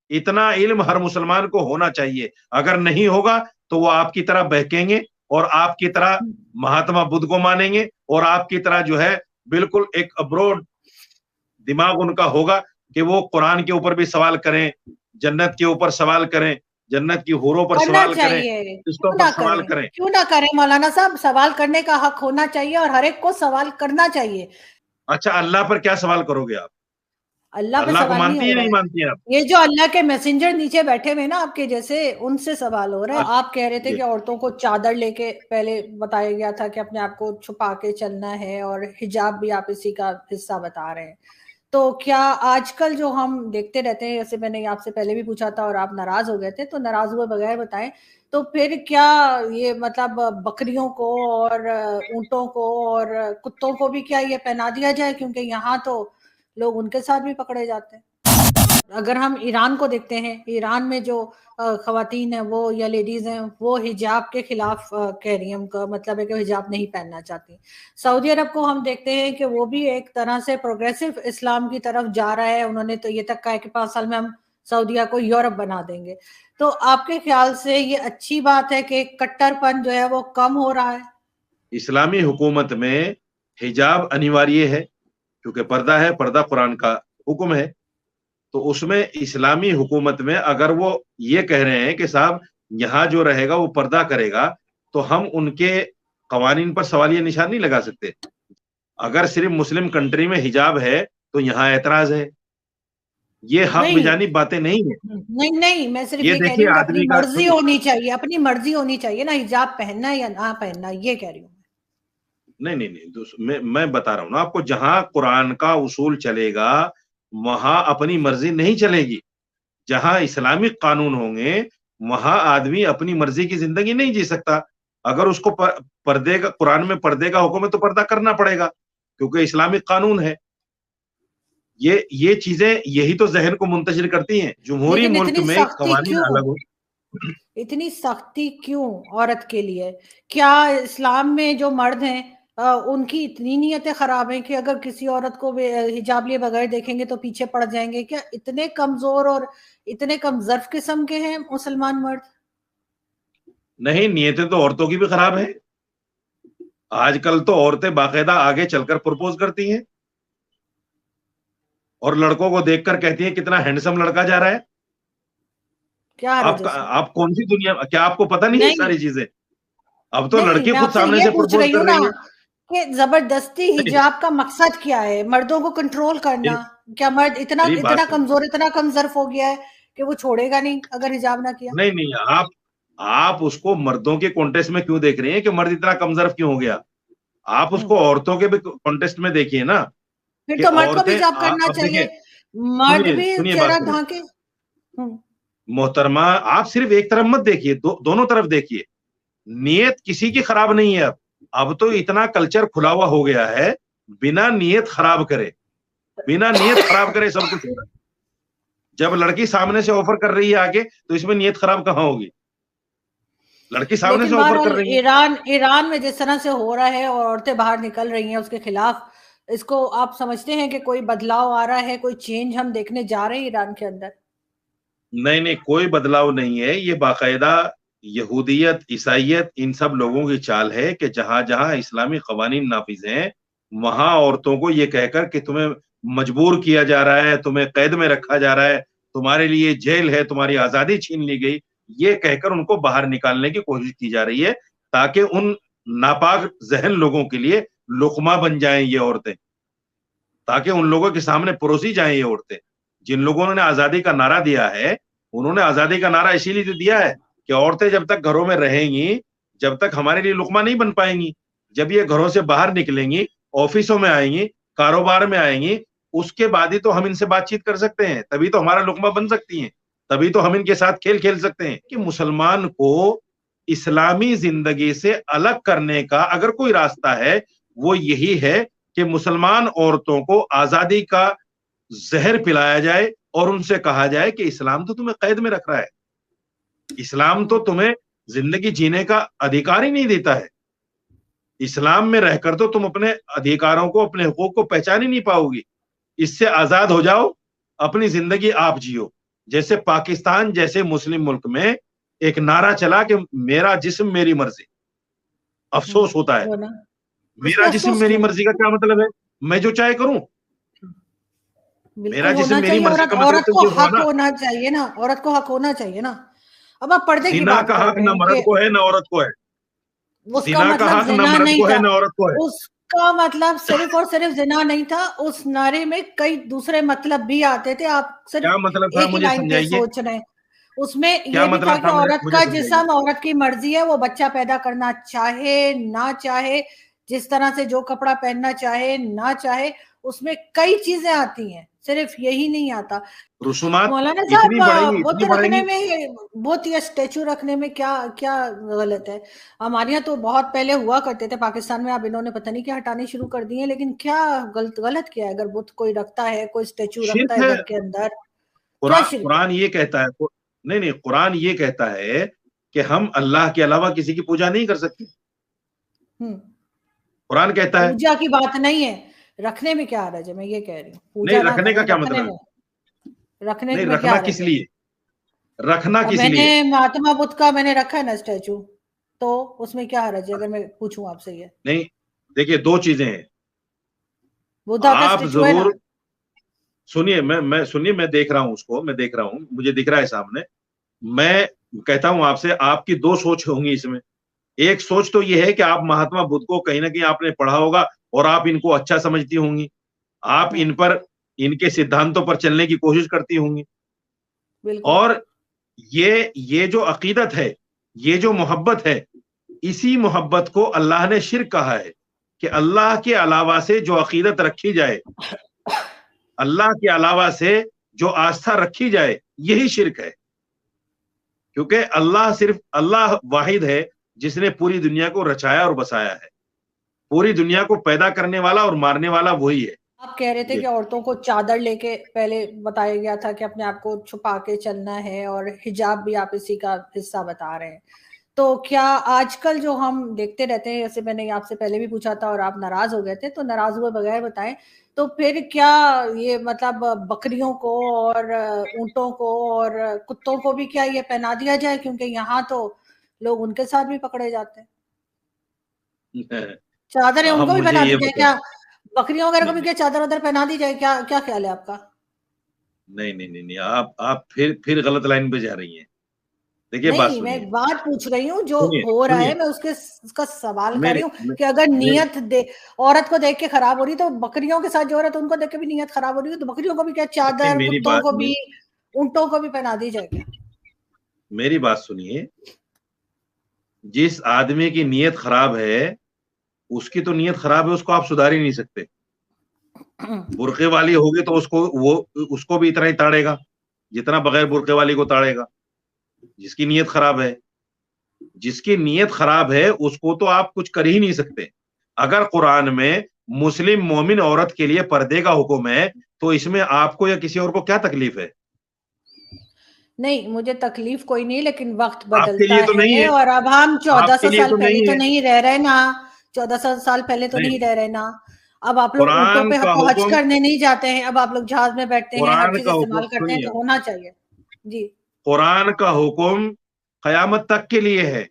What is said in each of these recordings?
اتنا علم ہر مسلمان کو ہونا چاہیے. اگر نہیں ہوگا تو وہ آپ کی طرح بہکیں گے اور آپ کی طرح مہاتما بدھ کو مانیں گے اور آپ کی طرح جو ہے بالکل ایک ابروڈ دماغ ان کا ہوگا کہ وہ قرآن کے اوپر بھی سوال کریں, جنت کے اوپر سوال کریں, جنت کی حوروں پر کرنا سوال کریں, چاہیے, اس کے کیوں اوپر نہ سوال کریں, کریں. کیوں نہ کریں مولانا صاحب, سوال کرنے کا حق ہونا چاہیے اور ہر ایک کو سوال کرنا چاہیے. اچھا, اللہ پر کیا سوال کرو گے آپ؟ اللہ پہ اللہ کو سوال نہیں مانتی ہو ہے رہا نہیں ہے, مانتی ہیں آپ؟ یہ جو اللہ کے میسنجر نیچے بیٹھے ہوئے نا آپ کے جیسے, ان سے سوال ہو رہا ہے. آپ کہہ رہے تھے کہ عورتوں کو چادر لے کے پہلے بتایا گیا تھا کہ اپنے آپ کو چھپا کے چلنا ہے, اور حجاب بھی آپ اسی کا حصہ بتا رہے ہیں. تو کیا آج کل جو ہم دیکھتے رہتے ہیں, جیسے میں نے آپ سے پہلے بھی پوچھا تھا اور آپ ناراض ہو گئے تھے, تو ناراض ہوئے بغیر بتائیں تو پھر کیا یہ مطلب بکریوں کو اور اونٹوں کو اور کتوں کو بھی کیا یہ پہنا دیا جائے؟ کیونکہ یہاں تو لوگ ان کے ساتھ بھی پکڑے جاتے ہیں. اگر ہم ایران کو دیکھتے ہیں, ایران میں جو خواتین ہیں وہ یا لیڈیز ہیں وہ حجاب کے خلاف کہہ رہی ہیں, ان کا مطلب ہے کہ حجاب نہیں پہننا چاہتی. سعودی عرب کو ہم دیکھتے ہیں کہ وہ بھی ایک طرح سے پروگریسو اسلام کی طرف جا رہا ہے. انہوں نے تو یہ تک کہا ہے کہ 5 سال میں ہم سعودیہ کو یورپ بنا دیں گے. تو آپ کے خیال سے یہ اچھی بات ہے کہ کٹر پن جو ہے وہ کم ہو رہا ہے؟ اسلامی حکومت میں حجاب انیواریہ ہے, کیونکہ پردہ ہے, پردہ قرآن کا حکم ہے. تو اس میں اسلامی حکومت میں اگر وہ یہ کہہ رہے ہیں کہ صاحب یہاں جو رہے گا وہ پردہ کرے گا, تو ہم ان کے قوانین پر سوالیہ نشان نہیں لگا سکتے. اگر صرف مسلم کنٹری میں حجاب ہے تو یہاں اعتراض ہے. یہ حق بجانب باتیں نہیں ہیں. نہیں, میں صرف یہ کہہ رہی دیکھیے ہوں کہ اپنی آدمی کا مرضی ہونی چاہیے, اپنی مرضی ہونی چاہیے نا, حجاب پہننا یا نہ پہننا, یہ کہہ رہی ہوں. نہیں, میں بتا رہا ہوں نا آپ کو, جہاں قرآن کا اصول چلے گا وہاں اپنی مرضی نہیں چلے گی. جہاں اسلامک قانون ہوں گے وہاں آدمی اپنی مرضی کی زندگی نہیں جی سکتا. اگر اس کو پردے کا, قرآن میں پردے کا حکم ہے تو پردہ کرنا پڑے گا کیونکہ اسلامک قانون ہے. یہ چیزیں یہی تو ذہن کو منتشر کرتی ہیں. جمہوری لیکن ملک اتنی میں سختی قوانین کیوں, الگ ہو. اتنی سختی کیوں عورت کے لیے؟ کیا اسلام میں جو مرد ہیں ان کی اتنی نیتیں خراب ہیں کہ اگر کسی عورت کو حجاب لیے بغیر دیکھیں گے تو پیچھے پڑ جائیں گے؟ کیا اتنے کمزور اور اتنے کم ظرف قسم کے ہیں مسلمان مرد؟ نہیں, نیتیں تو عورتوں کی بھی خراب ہیں. آج کل تو عورتیں باقاعدہ آگے چل کر پرپوز کرتی ہیں اور لڑکوں کو دیکھ کر کہتی ہیں کتنا ہینڈسم لڑکا جا رہا ہے. کیا حرج ہے اس میں؟ آپ کون سی دنیا, کیا آپ کو پتہ نہیں ہے نہیں ساری چیزیں؟ اب تو نہیں, لڑکی میں خود آپ سے سامنے یہ سے پوچھ پرپوز رہی ہوں کر نا رہی ہے. کہ زبردستی حجاب کا مقصد کیا ہے؟ مردوں کو کنٹرول کرنا؟ کیا مرد میری بات اتنا سن. کمزور, اتنا کم ظرف ہو گیا ہے کہ وہ چھوڑے گا نہیں اگر حجاب نہ کیا؟ نہیں, آپ اس کو مردوں کے کانٹیسٹ میں کیوں دیکھ رہے ہیں کہ مرد اتنا کم ظرف کیوں ہو گیا؟ آپ اس کو عورتوں کے بھی کانٹیسٹ میں دیکھیے نا پھر کہ تو مرد کو بھی عورتیں, حجاب کرنا اب چاہیے, دیکھیں, مرد بھی سنیے بات چہرہ سنیے ڈھانکے. محترمہ, آپ صرف ایک طرف مت دیکھیے, دونوں طرف دیکھیے. نیت کسی کی خراب نہیں ہے. اب تو اتنا کلچر کھلا ہوا ہو گیا ہے, بنا نیت خراب کرے, بنا نیت خراب کرے سب کچھ ہو رہا ہے. جب لڑکی سامنے سے آفر کر رہی ہے آگے تو اس میں نیت خراب کہاں ہوگی؟ لڑکی سامنے سے لیکن آفر کر بہرحال رہی ہے. ایران میں جس طرح سے ہو رہا ہے اور عورتیں باہر نکل رہی ہیں اس کے خلاف, اس کو آپ سمجھتے ہیں کہ کوئی بدلاؤ آ رہا ہے, کوئی چینج ہم دیکھنے جا رہے ہیں ایران کے اندر؟ نہیں, کوئی بدلاؤ نہیں ہے. یہ باقاعدہ یہودیت, عیسائیت, ان سب لوگوں کی چال ہے کہ جہاں جہاں اسلامی قوانین نافذ ہیں وہاں عورتوں کو یہ کہہ کر کہ تمہیں مجبور کیا جا رہا ہے, تمہیں قید میں رکھا جا رہا ہے, تمہارے لیے جیل ہے, تمہاری آزادی چھین لی گئی, یہ کہہ کر ان کو باہر نکالنے کی کوشش کی جا رہی ہے تاکہ ان ناپاک ذہن لوگوں کے لیے لقمہ بن جائیں یہ عورتیں, تاکہ ان لوگوں کے سامنے پروسی جائیں یہ عورتیں. جن لوگوں نے آزادی کا نعرہ دیا ہے انہوں نے آزادی کا نعرہ اسی لیے تو دیا ہے کہ عورتیں جب تک گھروں میں رہیں گی, جب تک ہمارے لیے لقمہ نہیں بن پائیں گی. جب یہ گھروں سے باہر نکلیں گی, آفسوں میں آئیں گی, کاروبار میں آئیں گی, اس کے بعد ہی تو ہم ان سے بات چیت کر سکتے ہیں, تبھی تو ہمارا لقمہ بن سکتی ہیں, تبھی تو ہم ان کے ساتھ کھیل کھیل سکتے ہیں. کہ مسلمان کو اسلامی زندگی سے الگ کرنے کا اگر کوئی راستہ ہے وہ یہی ہے کہ مسلمان عورتوں کو آزادی کا زہر پلایا جائے اور ان سے کہا جائے کہ اسلام تو تمہیں قید میں رکھ رہا ہے, اسلام تو تمہیں زندگی جینے کا ادھیکار ہی نہیں دیتا ہے. اسلام میں رہ کر تو تم اپنے ادھیکاروں کو, اپنے حقوق کو پہچان ہی نہیں پاؤ گی. اس سے آزاد ہو جاؤ, اپنی زندگی آپ جیو. جیسے پاکستان جیسے مسلم ملک میں ایک نعرہ چلا کہ میرا جسم میری مرضی. افسوس ہوتا ہے. میرا جسم میری مرضی کا کیا مطلب ہے؟ میں جو چاہے کروں. میرا جسم میری مرضی کا مطلب عورت کو حق ہونا چاہیے نا, عورت کو حق ہونا چاہیے نا. اب آپ پردے کی زنا کا حق نہ مرد کو ہے نہ عورت کو ہے. زنا کا حق نہ مرد کو ہے نہ عورت کو ہے. اس کا مطلب صرف اور صرف زنا نہیں تھا, اس نعرے میں کئی دوسرے مطلب بھی آتے تھے. آپ صرف ایک ہی لائن پہ سوچ رہے ہیں. اس میں یہ بھی تھا کہ عورت کا جسم عورت کی مرضی ہے, وہ بچہ پیدا کرنا چاہے نہ چاہے, جس طرح سے جو کپڑا پہننا چاہے نہ چاہے. اس میں کئی چیزیں آتی ہیں, صرف یہی نہیں آتا. رسومات مولانا صاحب بت رکھنے میں, بت یا اسٹیچو رکھنے میں کیا غلط ہے؟ ہمارے یہاں تو بہت پہلے ہوا کرتے تھے پاکستان میں, اب انہوں نے پتہ نہیں کیا ہٹانے شروع کر دیے. لیکن کیا غلط کیا ہے اگر بت کوئی رکھتا ہے, کوئی اسٹیچو رکھتا ہے گھر کے اندر؟ قرآن یہ کہتا ہے, نہیں قرآن یہ کہتا ہے کہ ہم اللہ کے علاوہ کسی کی پوجا نہیں کر سکتے. قرآن کہتا ہے. پوجا کی بات نہیں ہے, رکھنے میں کیا حرج ہے, میں یہ کہہ رہی ہوں. نہیں, رکھنے کا کیا مطلب ہے؟ رکھنے میں رکھنا کس لیے, رکھنا کس لیے؟ میں نے مہاتما بدھ کا میں نے رکھا ہے نا اسٹیچو, تو اس میں کیا حرج ہے اگر میں پوچھوں آپ سے؟ یہ نہیں, دیکھیے دو چیزیں ہیں. آپ ضرور سنیے, میں دیکھ رہا ہوں اس کو, میں دیکھ رہا ہوں, مجھے دکھ رہا ہے سامنے. میں کہتا ہوں آپ سے, آپ کی دو سوچ ہوں گی اس میں. ایک سوچ تو یہ ہے کہ آپ مہاتما بدھ کو کہیں نہ کہیں آپ نے پڑھا ہوگا اور آپ ان کو اچھا سمجھتی ہوں گی, آپ ان کے سدھانتوں پر چلنے کی کوشش کرتی ہوں گی. اور یہ جو عقیدت ہے, یہ جو محبت ہے, اسی محبت کو اللہ نے شرک کہا ہے. کہ اللہ کے علاوہ سے جو عقیدت رکھی جائے, اللہ کے علاوہ سے جو آستھا رکھی جائے, یہی شرک ہے. کیونکہ اللہ واحد ہے جس نے پوری دنیا کو رچایا اور بسایا ہے. پوری دنیا کو پیدا کرنے والا اور مارنے والا وہی ہے. آپ کہہ رہے تھے کہ عورتوں کو چادر لے کے پہلے بتایا گیا تھا کہ اپنے آپ کو چھپا کے چلنا ہے, اور حجاب بھی آپ اسی کا حصہ بتا رہے ہیں. تو کیا آج کل جو ہم دیکھتے رہتے ہیں, جیسے میں نے آپ سے پہلے بھی پوچھا تھا اور آپ ناراض ہو گئے تھے, تو ناراض ہوئے بغیر بتائیں, تو پھر کیا یہ مطلب بکریوں کو اور اونٹوں کو اور کتوں کو بھی کیا یہ پہنا دیا جائے؟ کیونکہ یہاں تو لوگ ان کے ساتھ بھی پکڑے جاتے ہیں. چادر ان کو بھی پہنا دی جائے کیا؟ بکریوں وغیرہ کو بھی کیا چادر ادھر پہنا دی جائے؟ کیا خیال ہے آپ کا؟ نہیں, آپ پھر غلط لائن پہ جا رہی ہیں. دیکھیے نہیں, میں بات پوچھ رہی ہوں جو ہو رہا ہے, میں اس کا سوال کر رہی ہوں کہ اگر نیت عورت کو دیکھ کے خراب ہو رہی, تو بکریوں کے ساتھ جو عورت ان کو دیکھ کے بھی نیت خراب ہو رہی ہے, تو بکریوں کو بھی کیا چادر, کتوں کو بھی, اونٹوں کو بھی پہنا دی جائے کیا؟ میری بات سنیے, جس آدمی کی نیت خراب ہے اس کی تو نیت خراب ہے, اس کو آپ سدھار ہی نہیں سکتے. برقعے والی ہوگی تو اس کو بھی اتنا ہی تاڑے گا جتنا بغیر برقعے والی کو تاڑے گا. جس کی نیت خراب ہے اس کو تو آپ کچھ کر ہی نہیں سکتے. اگر قرآن میں مسلم مومن عورت کے لیے پردے کا حکم ہے, تو اس میں آپ کو یا کسی اور کو کیا تکلیف ہے؟ نہیں, مجھے تکلیف کوئی نہیں, لیکن وقت بدلتا ہے, اور اب ہم 1400 سال پہلے تو نہیں رہ رہے نا, 1400 سال پہلے تو نہیں رہ رہے نا. اب آپ لوگ اونٹوں پہ حج کرنے نہیں جاتے ہیں, اب آپ لوگ جہاز میں بیٹھتے ہیں, ہر چیز استعمال کرتے ہیں, تو ہونا چاہیے. جی, قرآن کا حکم قیامت تک کے لیے ہے.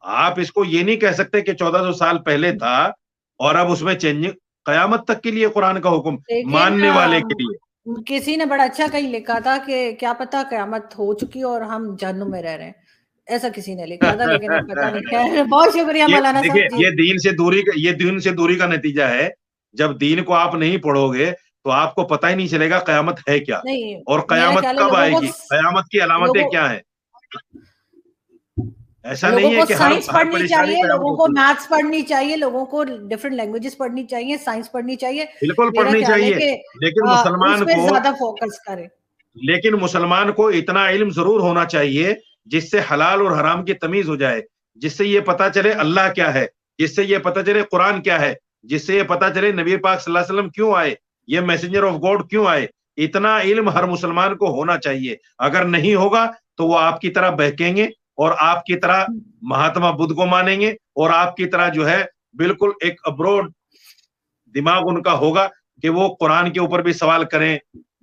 آپ اس کو یہ نہیں کہہ سکتے کہ 1400 سال پہلے تھا اور اب اس میں چینج. قیامت تک کے لیے قرآن کا حکم, ماننے والے کے لیے. کسی نے بڑا اچھا کہیں لکھا تھا کہ کیا پتا قیامت ہو چکی اور ہم جہنم میں رہ رہے ہیں, ایسا کسی نے لکھا تھا, لیکن اب پتہ نہیں. بہت شکریہ مولانا صاحب. یہ دین سے دوری کا نتیجہ ہے. جب دین کو آپ نہیں پڑھو گے تو آپ کو پتہ ہی نہیں چلے گا قیامت ہے کیا, اور قیامت کب آئے گی, قیامت کی علامتیں کیا ہیں. ایسا نہیں ہے کہ سائنس پڑھنی چاہیے, لوگوں کو میتھس پڑھنی چاہیے, لوگوں کو ڈفرنٹ لینگویجز پڑھنی چاہیے, سائنس پڑھنی چاہیے. بالکل پڑھنی چاہیے, لیکن مسلمان کو زیادہ فوکس کرے. لیکن مسلمان کو اتنا علم ضرور ہونا چاہیے جس سے حلال اور حرام کی تمیز ہو جائے, جس سے یہ پتا چلے اللہ کیا ہے, جس سے یہ پتا چلے قرآن کیا ہے, جس سے یہ پتا چلے نبی پاک صلی اللہ علیہ وسلم کیوں آئے, یہ میسنجر آف گاڈ کیوں آئے. اتنا علم ہر مسلمان کو ہونا چاہیے. اگر نہیں ہوگا تو وہ آپ کی طرح بہکیں گے, اور آپ کی طرح مہاتما بدھ کو مانیں گے, اور آپ کی طرح جو ہے بالکل ایک ابروڈ دماغ ان کا ہوگا کہ وہ قرآن کے اوپر بھی سوال کریں,